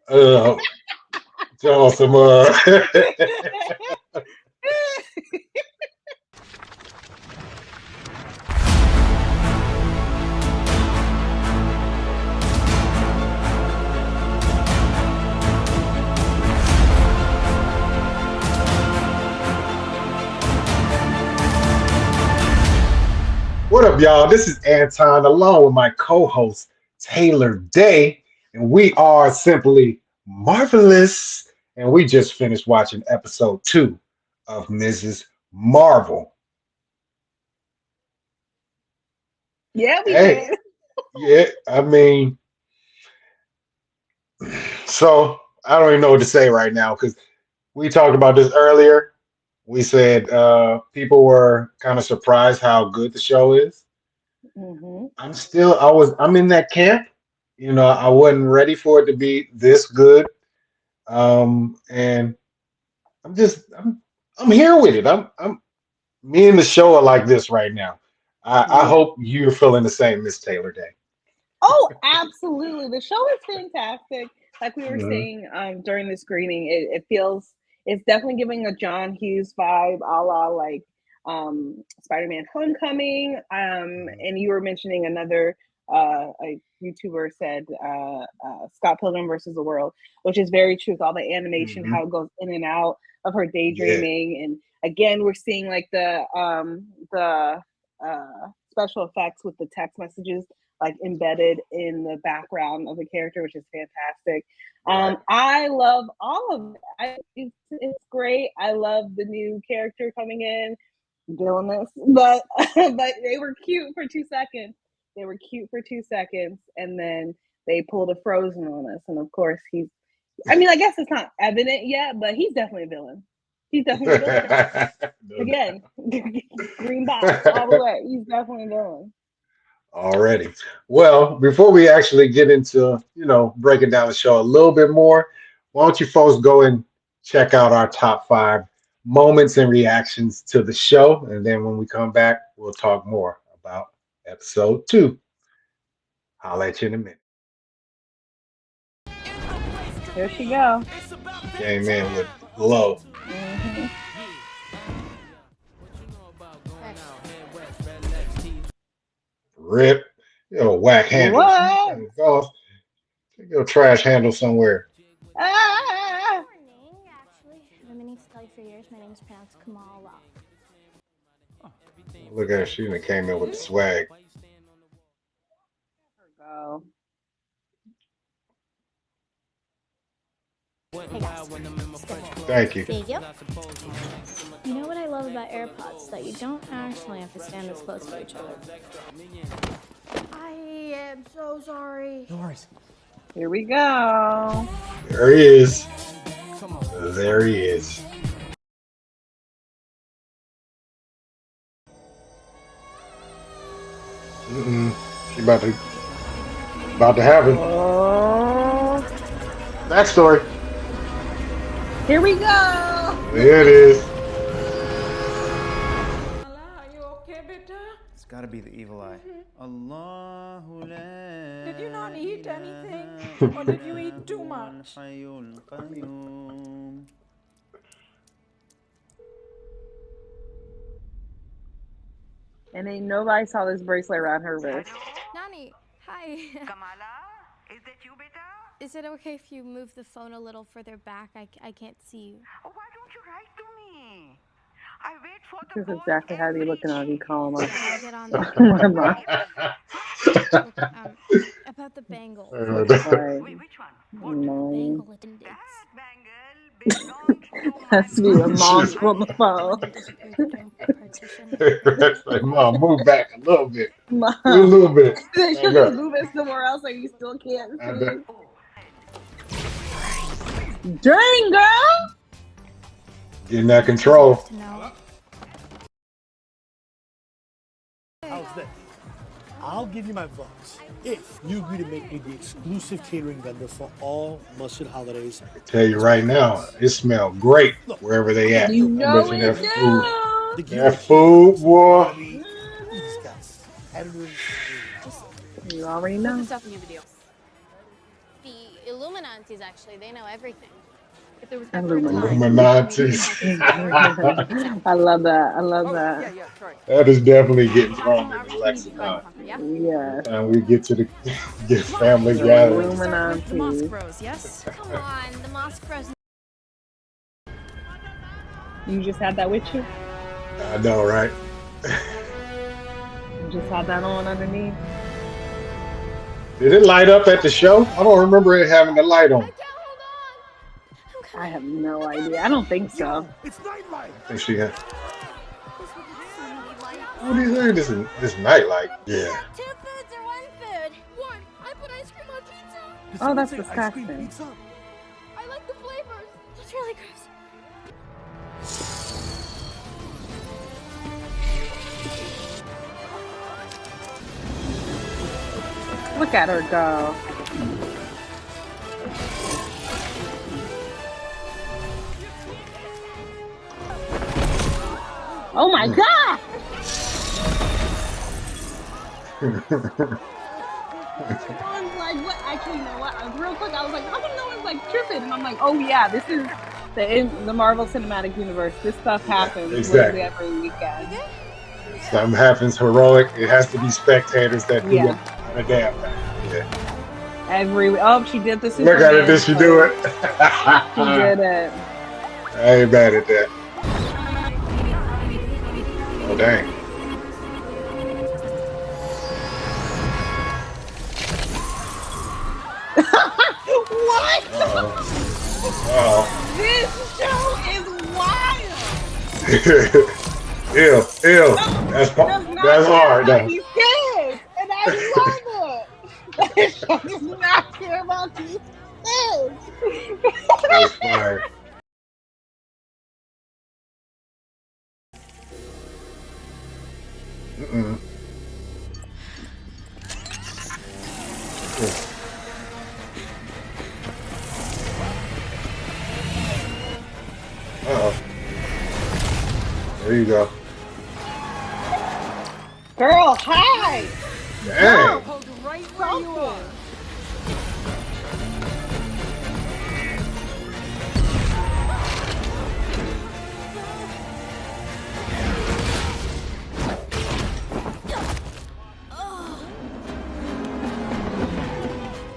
Uh, tell some. What up, y'all? This is Anton, along with my co-host Taylor Day, and we are simply marvelous. And we just finished watching episode 2 of Mrs. Marvel. Yeah, we Hey, did. yeah, I mean, so I don't even know what to say right now because we talked about this earlier. We said people were kind of surprised how good the show is. Hmm. I'm in that camp. You know, I wasn't ready for it to be this good. And I'm just, I'm here with it. Me and the show are like this right now. I Yeah. hope you're feeling the same, Miss Taylor Day. Oh, absolutely. The show is fantastic. Like we were Hmm. saying during the screening, it feels it's definitely giving a John Hughes vibe, a la like Spider-Man: Homecoming. And you were mentioning another a YouTuber said Scott Pilgrim versus the World, which is very true. With all the animation, Hmm. how it goes in and out of her Yeah. daydreaming, and again, we're seeing like the special effects with the text messages like embedded in the background of the character, which is fantastic. Right. I love all of it. It's great. I love the new character coming in, villainous, but but they were cute for 2 seconds. They were cute for 2 seconds, and then they pulled a Frozen on us. And of course, he's. I mean, I guess it's not evident yet, but he's definitely a villain. He's definitely a villain. No Again, green box all the way. He's definitely a villain. Already. Well, before we actually get into, breaking down the show a little bit more, why don't you folks go and check out our top 5 moments and reactions to the show. And then when we come back, we'll talk more about episode 2. I'll let you in a minute. Here she go. She came in with glow. Mm-hmm. Rip. Whack handles. What? Go take your trash handle somewhere. Ah! Morning, actually. I've been meaning to tell you for years. My name's pronounced Kamala. Look at her. She even came in with the swag. Go. Hey guys. Thank you. Thank you. You know what I love about AirPods? That you don't actually have to stand this close to each other. I am so sorry. No worries. Here we go. There he is. There he is. Mm-mm. She about to have it. Oh. Backstory. Here we go. There it is. Are you okay, beta? It's gotta be the evil eye. Allahu la Did you not eat anything? Or did you eat too much? Hayyul Qayyum. And ain't nobody saw this bracelet around her wrist. Nani, hi. Kamala, is that you, beta? Is it okay if you move the phone a little further back? I can't see you. Oh, why don't you write to me? I wait for the This is post exactly how they every looking at you, day. calling us. I'll get on that. Mama. Look, about the bangle. Right. Which one? What? No. Bangle it That bangle belongs to my Has to be a mom mother. on the phone. Disappeared during the partition. It's like, Mom, move back a little bit. Mom. A little bit. They Back should up. just move it somewhere else so you still can't see. Dang, girl! Getting that control. To know. How's this? I'll give you my votes if you agree to make me the exclusive catering vendor for all mustard holidays. I tell you right now, it smells great wherever they at. You I know bet you it that food. The That food, boy. These guys, editors, You already know. Stuff in your video. The Illuminantes, actually. They know everything. If there was ever a time Illuminati. I love that. I love that. yeah, sorry. That is definitely getting thrown in the We need to try lexicon. and conquer, yeah? Every Yes. time we get to the get family The gathering. Start with the Moss Illuminati. Bros, yes? Come on, the Moss Bros. You just had that with you? I know, right? You just had that on underneath? Did it light up at the show? I don't remember it having the light on. I can't hold on. I have no idea. I don't think so. It's nightlife. I think she got. What do you think? This nightlight. Yeah. Two foods or one food? One. I put ice cream on pizza. Did Oh, someone that's say ice cream disgusting. pizza? I like the flavors. It's really gross. Look at her go. Oh my God! I was like, what? Actually, you know what? Real quick, I was like, how come no one's like tripping? And I'm like, oh yeah, this is the Marvel Cinematic Universe. This stuff happens exactly. literally every weekend. Something happens heroic. It has to be spectators that do Yeah. a damn thing. Yeah. She did the Look Superman. at it. Did she do it? She did it. I ain't mad at that. Oh dang. What? Oh. This show is wild. Ew. That's hard. About these kids, and I love it. This show does not care about these kids. That's fire. Mm-mm. Uh-oh. There you go. Girl, hi. Dang. Hold right where you are.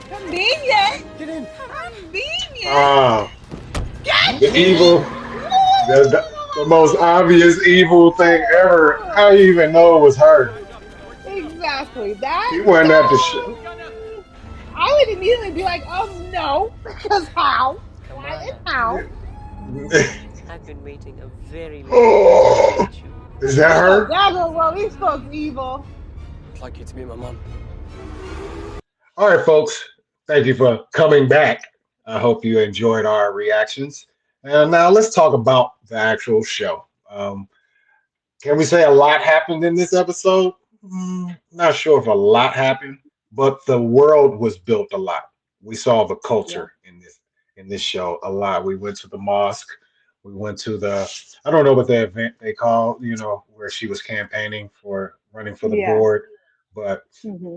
Convenient. Get in. Convenient. Oh. The evil. The most obvious evil thing ever. How do you even know it was her? Exactly. That. He wasn't at the show. I would immediately be like, no, because how? Why and how? I've been waiting a very long Oh, time to meet you. is that her? Well, these folks evil. I'd like you to meet my mom. All right, folks. Thank you for coming back. I hope you enjoyed our reactions. And now let's talk about the actual show. Can we say a lot happened in this episode? Not sure if a lot happened, but the world was built a lot. We saw the culture in this show a lot. We went to the mosque. We went to I don't know what the event they call, where she was campaigning for running for the board, but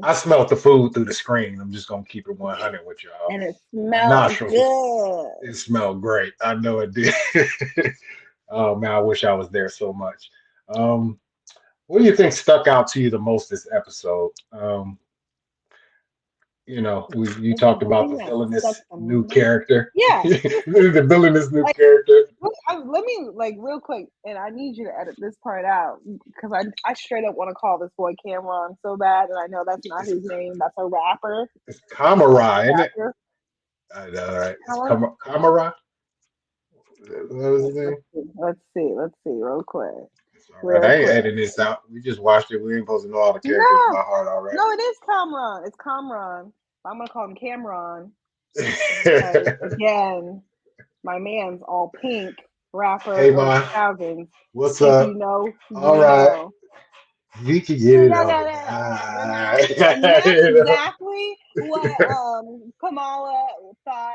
I smelled the food through the screen. I'm just gonna keep it 100 with y'all. And it smells good. It smelled great. I know it did. Oh man, I wish I was there so much. What do you think stuck out to you the most this episode? You talked about the villainous new character. Yeah. The villainous new character. Let me real quick, and I need you to edit this part out because I straight up want to call this boy Cameron so bad, and I know that's not his name. That's a rapper. It's Kameran, isn't it? I know, right? It's Kameran. What was his name? Let's see, real quick. All right, I ain't editing this out. We just watched it. We ain't supposed to know all the characters by heart already. No, it is Kamran. It's Kamran. I'm gonna call him Cameron. Again, my man's all pink rapper. Hey, man. 2000s. What's up? All right. We can get it on. That's exactly what Kamala thought,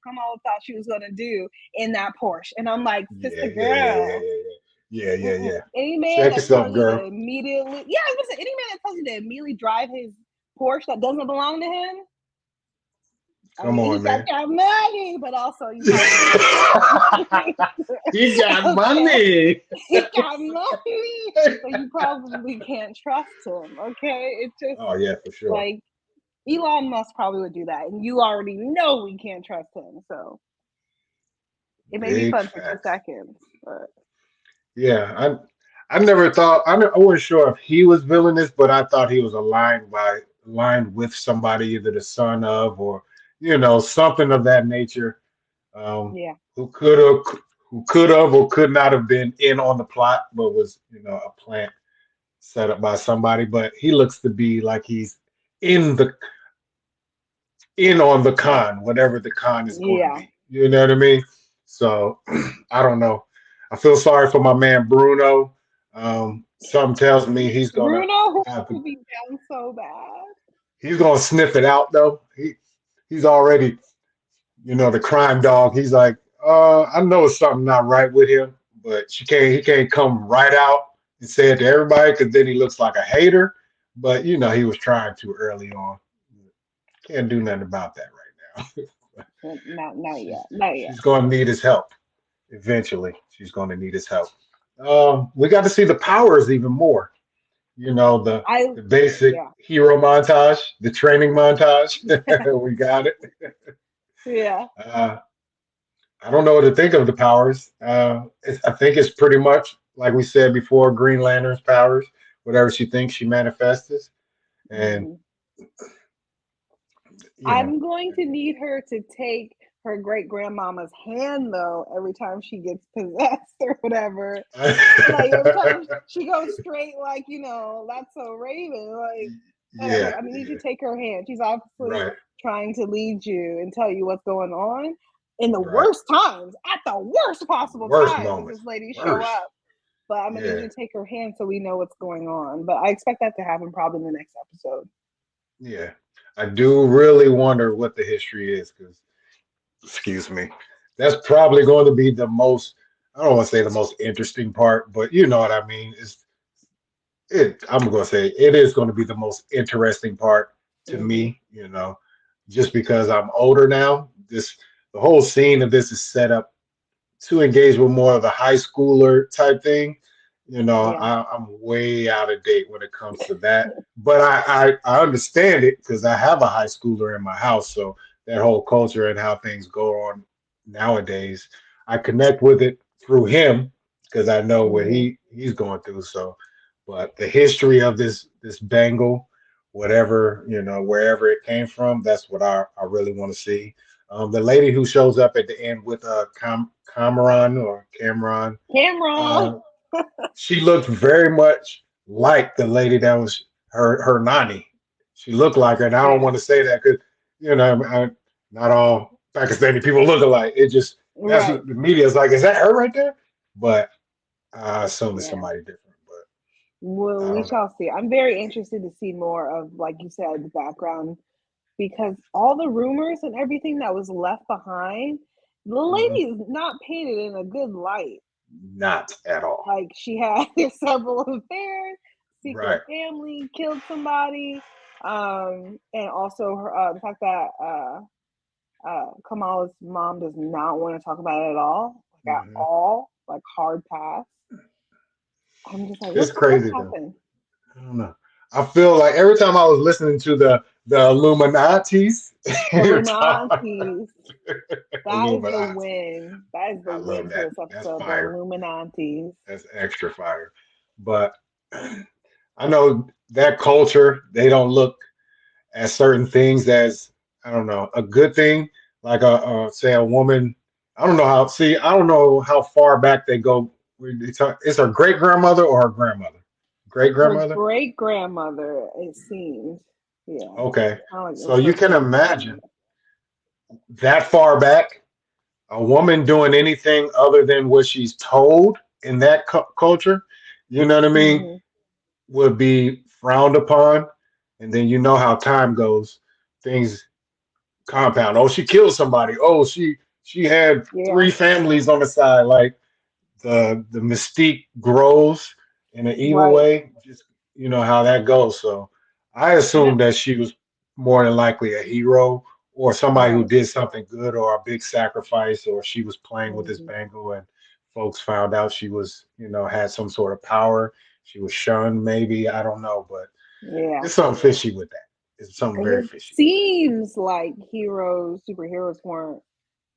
Kamala thought she was gonna do in that Porsche, and I'm like, sister girl. Yeah. Any man Check that yourself, tells girl. you to immediately, I was gonna say, any man that tells you to immediately drive his Porsche that doesn't belong to him, I Come mean, on, he's got man. that money, but also you probably He got okay. money. He got money, so you probably can't trust him. Okay, it's just Oh yeah, for sure. like Elon Musk probably would do that, and you already know we can't trust him. So it may be Big fun for facts. 2 seconds, but Yeah, I never thought I wasn't sure if he was villainous, but I thought he was aligned with somebody, either the son of or something of that nature, um, yeah, who could have or could not have been in on the plot, but was a plant set up by somebody. But he looks to be like he's in the in on the con, whatever the con is going to yeah. be. You know what I mean? So I don't know. I feel sorry for my man Bruno. Something tells me Bruno have to, will be down so bad. he's gonna sniff it out though. He's already the crime dog. He's like, I know something not right with him, but he can't come right out and say it to everybody because then he looks like a hater. But he was trying to early on. Can't do nothing about that right now. Not she's yet, not yet. she's going to need his help eventually. She's going to need his help. We got to see the powers even more. I The basic yeah hero montage, the training montage. We got it. yeah. Uh, I don't know what to think of the powers. I think it's pretty much like we said before, Green Lantern's powers. Whatever she thinks, she manifests, and Mhm. you know, I'm going to need her to take her great grandmama's hand though every time she gets possessed or whatever. Like every time she goes straight, like that's so Raven. Like whatever. yeah, I mean, you yeah, should take her hand. She's obviously right, trying to lead you and tell you what's going on in the right. worst times, at the worst possible Worst time. Does moments, this lady show worst. up? But I'm gonna need Yeah, you to take her hand so we know what's going on. But I expect that to happen probably in the next episode. yeah. I do really wonder what the history is because, excuse me, that's probably going to be the most. I don't want to say the most interesting part, but you know what I mean. I'm going to say it is going to be the most interesting part to Mm-hmm. me. Just because I'm older now. The whole scene of this is set up to engage with more of a high schooler type thing. Yeah. I'm way out of date when it comes to that. But I understand it because I have a high schooler in my house. So that whole culture and how things go on nowadays, I connect with it through him because I know what Mm-hmm. he's going through. So, but the history of this Bengal, whatever, wherever it came from, that's what I really want to see. The lady who shows up at the end with Kameran or Cameron, Cameron. uh, she looked very much like the lady that was her nanny. She looked like her, and I don't Yeah. want to say that because not all Pakistani people look alike. It just that's Right. what the media is like. Is that her right there? But I assume it's Yeah. somebody different. But Well, I we don't know. shall see. I'm very interested to see more of, like you said, the background because all the rumors and everything that was left behind, the Mhm. lady is not painted in a good light. Not at all. Like she had several affairs, secret Right. family, killed somebody, and also the fact that Kamala's mom does not want to talk about it at Hmm. all, like hard pass. I'm just like, It's what's crazy though. happened? I don't know. I feel like every time I was listening to the Illuminatis, you're talking Illuminati. That is the Illuminati. win. That is the I love win for that. this That's episode. The fire. Illuminati. That's extra fire. But I know that culture, they don't look at certain things as, I don't know, a good thing. Like say a woman, I don't know how far back they go. It's her great grandmother or her grandmother? Great Her grandmother? great grandmother, it seems. Yeah. Okay. Like So it's you her can great imagine grandmother. that far back, a woman doing anything other than what she's told in that culture, you know what I mean, Mm-hmm. would be frowned upon. And then you know how time goes, things compound. Oh, she killed somebody. Oh, she had Yeah. three families on the side. Like the mystique grows in an evil Right. way. Just how that goes. So I And assume that she was more than likely a hero or somebody who Right. did something good or a big sacrifice, or she was playing with this Hmm. bangle and folks found out she was, had some sort of power. She was shunned, maybe. I don't know, but Yeah. there's something fishy with that. It's something Because very it fishy. seems like superheroes weren't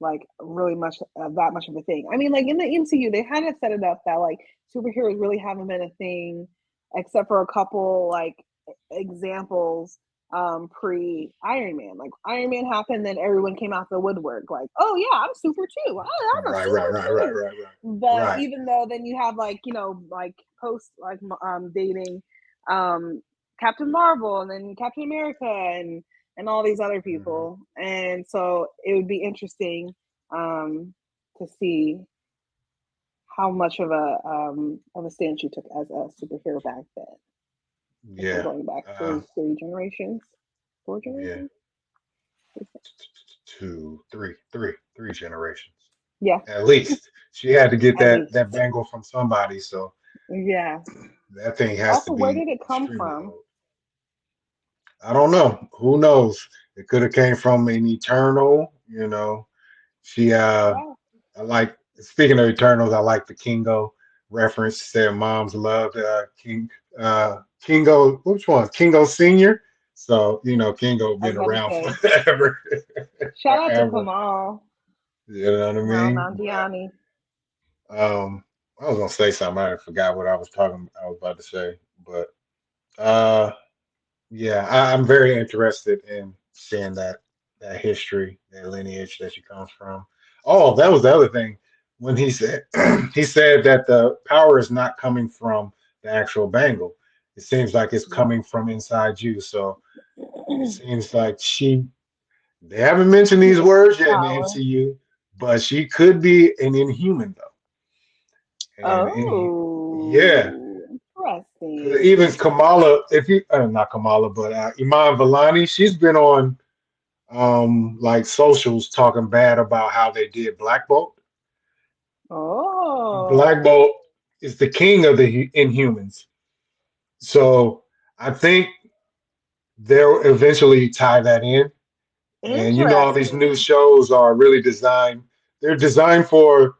like really much that much of a thing. I mean, like in the MCU, they kind of set it up that like superheroes really haven't been a thing, except for a couple like examples pre Iron Man. Like Iron Man happened, then everyone came out the woodwork, like, oh yeah, I'm super too. I'm a Right, right, super right, right, too. right, right. But Right. even though then you have like like post like dating um Captain Marvel and then Captain America and all these other Hmm. people. And so it would be interesting to see how much of a stance you took as a superhero back then. If we're Yeah. going back Um, 3 generations, four yeah. generations, Two, three generations. yeah, At least. She had to get at that least, bangle from somebody, so yeah. that thing has to Also, where be did it come extremely from? old. I don't know. Who knows? It could have came from an eternal. She Yeah. I like speaking of Eternals, I like the Kingo reference. Said moms loved Kingo. Which one? Kingo Senior. So Kingo I was been about to around say, forever, shout out to forever. Kamal, You know what I Kamal mean? Nanjiani. Um, I was gonna say something. I forgot what I was talking. I was about to say, but uh, yeah, I'm very interested in seeing that history, that lineage that she comes from. Oh, that was the other thing when he said he said that the power is not coming from the actual bangle. It seems like it's coming from inside you. So it seems like they haven't mentioned these words yet in the Power. MCU, but she could be an inhuman though. And yeah, Oh, 'cause interesting. even Kamala, if you not Kamala, but Iman Vellani, she's been on like socials talking bad about how they did Black Bolt. Black Oh, Bolt is the king of the Inhumans, so I think they'll eventually tie that in. And all these new interesting. shows are really designed. They're designed for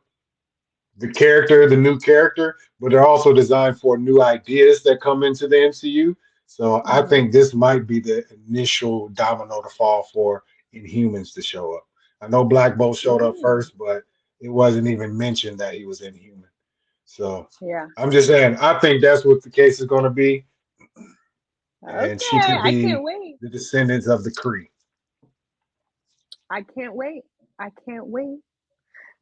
the new character, but they're also designed for new ideas that come into the MCU. So I Hmm. think this might be the initial domino to fall for Inhumans to show up. I know Black Bolt showed up Mm, first, but it wasn't even mentioned that he was Inhuman. So yeah. I'm just saying, I think that's what the case is going to be, and she Okay. could I can't be wait. the descendants of the Kree. I can't wait. I can't wait.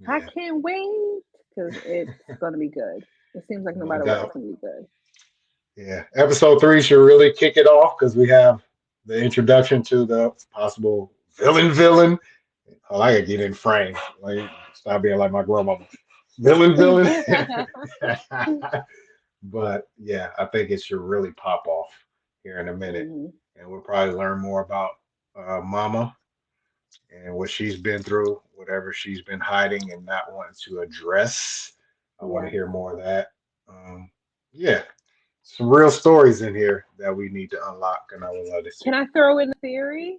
I Yeah, can't wait because it's gonna be good. It seems like no no matter what, it's doubt. gonna be good. Yeah, episode three should really kick it off because we have the introduction to the possible villain. Oh, I gotta get in frame. Like, stop being like my grandmama. Villain. But yeah, I think it should really pop off here in a minute, Hmm. and we'll probably learn more about Mama and what she's been through, whatever she's been hiding and not wanting to address. I want to Yes. hear more of that. Yeah, some real stories in here that we need to unlock, and I would love to Can see. I throw in a theory?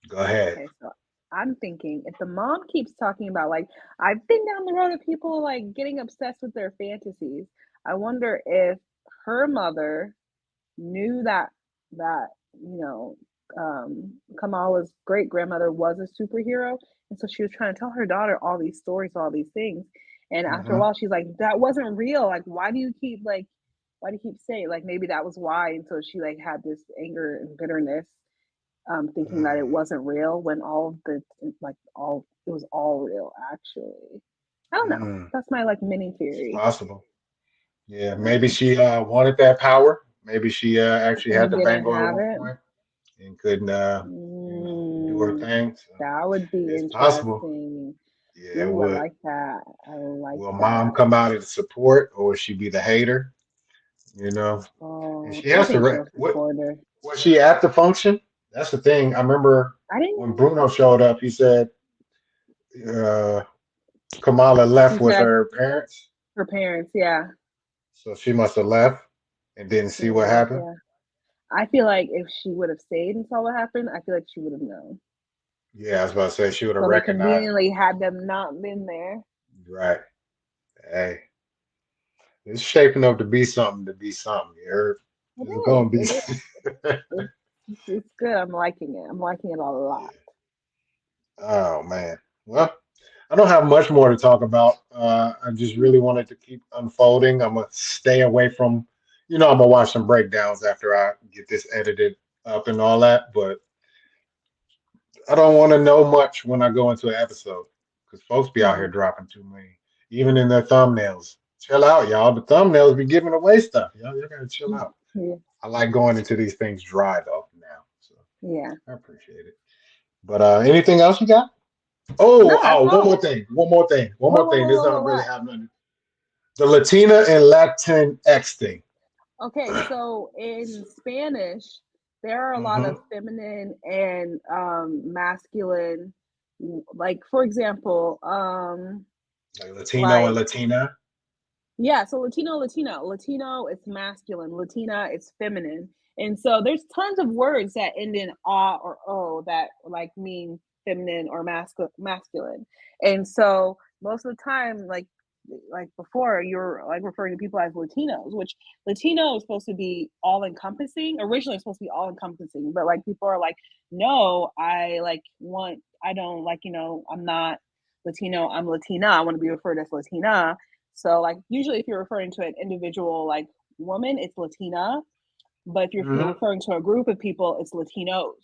Go ahead. Okay, so I'm thinking if the mom keeps talking about like I've been down the road of people like getting obsessed with their fantasies, I wonder if her mother knew that Kamala's great grandmother was a superhero, and so she was trying to tell her daughter all these stories, all these things, and after a Hmm. while she's like, "That wasn't real. Like, why do you keep saying like maybe that was why?" And so she like had this anger and bitterness thinking that it Mm, wasn't real when all of the like all it was all real actually. I don't know. mm, That's my like mini it's theory. possible. Yeah, maybe Yeah. she wanted that power. Maybe she actually had And the didn't bangle at have one it. point and couldn't, do her Mm, thing. So that would be it's possible. interesting. Yeah, it Ooh, I would. like that. I like Will mom that. come out as support, or will she be the hater? You know, and Oh, she I has to. think she'll What support her. was she at the function? That's the thing. I remember I when didn't. Bruno showed up. He said uh, Kamala He left with said her parents, her parents. Yeah, so she must have left and didn't see what yeah, happened. yeah. I feel like if she would have stayed and saw what happened, I feel like she would have known. Yeah, I was about to say she would have So they recognized me. conveniently had them not been there. Right. Hey, it's shaping up to be something. To be something. You heard? It It's gonna is. be. It's good. I'm liking it. I'm liking it a lot. Oh man. Well, I don't have much more to talk about. I just really wanted to keep unfolding. I'm gonna stay away from, I'm gonna watch some breakdowns after I get this edited up and all that. But I don't want to know much when I go into an episode because folks be out here Mhm. dropping too many, even in their thumbnails. Chill out, y'all. The thumbnails be giving away stuff. Y'all gotta chill out. Yeah. I like going into these things dry though now, so Yeah. I appreciate it. But anything else you got? No, that's One more all. thing. One more thing. One more thing. This don't really What? have nothing. The Latina and Latin X thing. Okay, so in Spanish, there are a lot Hmm. of feminine and masculine, like for example, Like Latino and like Latina. yeah, so Latino it's masculine, Latina it's feminine. And so there's tons of words that end in ah or o that like mean feminine or masculine. And so most of the time like before you're like referring to people as Latinos, which Latino is supposed to be all encompassing. Originally it's supposed to be all encompassing, but like people are like, no, I don't like, I'm not Latino, I'm Latina. I want to be referred as Latina. So like usually if you're referring to an individual like woman, it's Latina. But if you're Hmm. referring to a group of people, it's Latinos.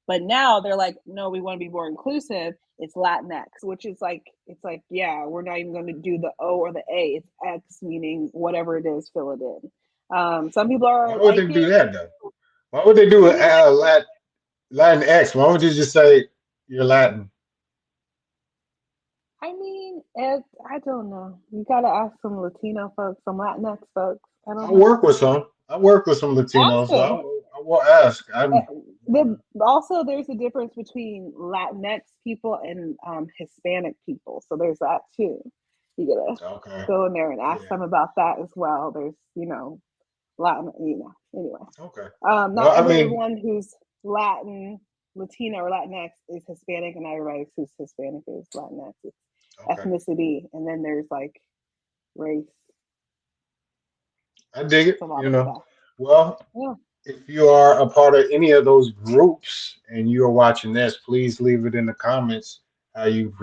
But now they're like, no, we want to be more inclusive. It's Latinx, which is like, it's like, yeah, we're not even going to do the O or the A. It's X, meaning whatever it is, fill it in. Some people Why are would like they do it. that though? Why would they do I mean, Latin X? Why would you just say you're Latin? I don't know. You got to ask some Latino folks, some Latinx folks. I I don't know. work with some. I work with some Ask Latinos, so them. I will ask. Also, there's a difference between Latinx people and Hispanic people. So there's that too. You gotta Okay. go in there and ask Yeah. them about that as well. There's, Latin, anyway. Okay. Well, Not I mean, everyone who's Latino or Latinx is Hispanic, and not everybody who's Hispanic is Latinx. It's okay. ethnicity, and then there's like race. I dig It's it. a lot of stuff. Well, Yeah. if you are a part of any of those groups and you are watching this, please leave it in the comments how you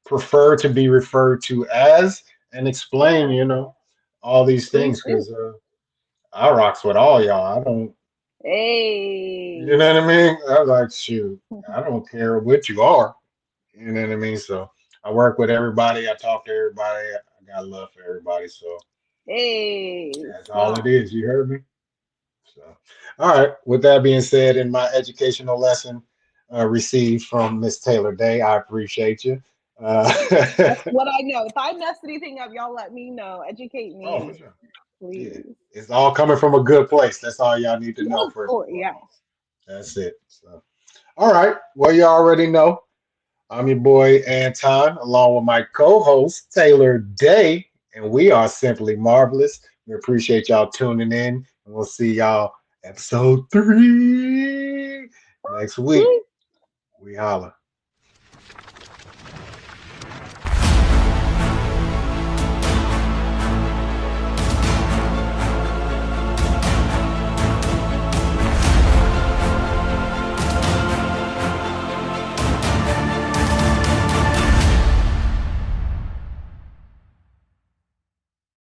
prefer to be referred to as and explain, all these Please things do. because I rocks with all y'all. I don't, you know Hey. what I mean? I like, shoot, I don't care what you are. You know what I mean? So I work with everybody. I talk to everybody. I got love for everybody. So Hey. that's all it Snap. is. You heard me? So, all right. With that being said, in my educational lesson received from Miss Taylor Day, I appreciate you. Uh, That's what I know. If I mess anything up, y'all let me know. Educate oh, for me, sure. Yeah. please. It's all coming from a good place. That's all y'all need to know, Yes, first oh and yeah. foremost. That's it. So, all right. Well, you already know. I'm your boy, Anton, along with my co host, Taylor Day, and we are Simply Marvelous. We appreciate y'all tuning in, and we'll see y'all episode 3 next week. We holla.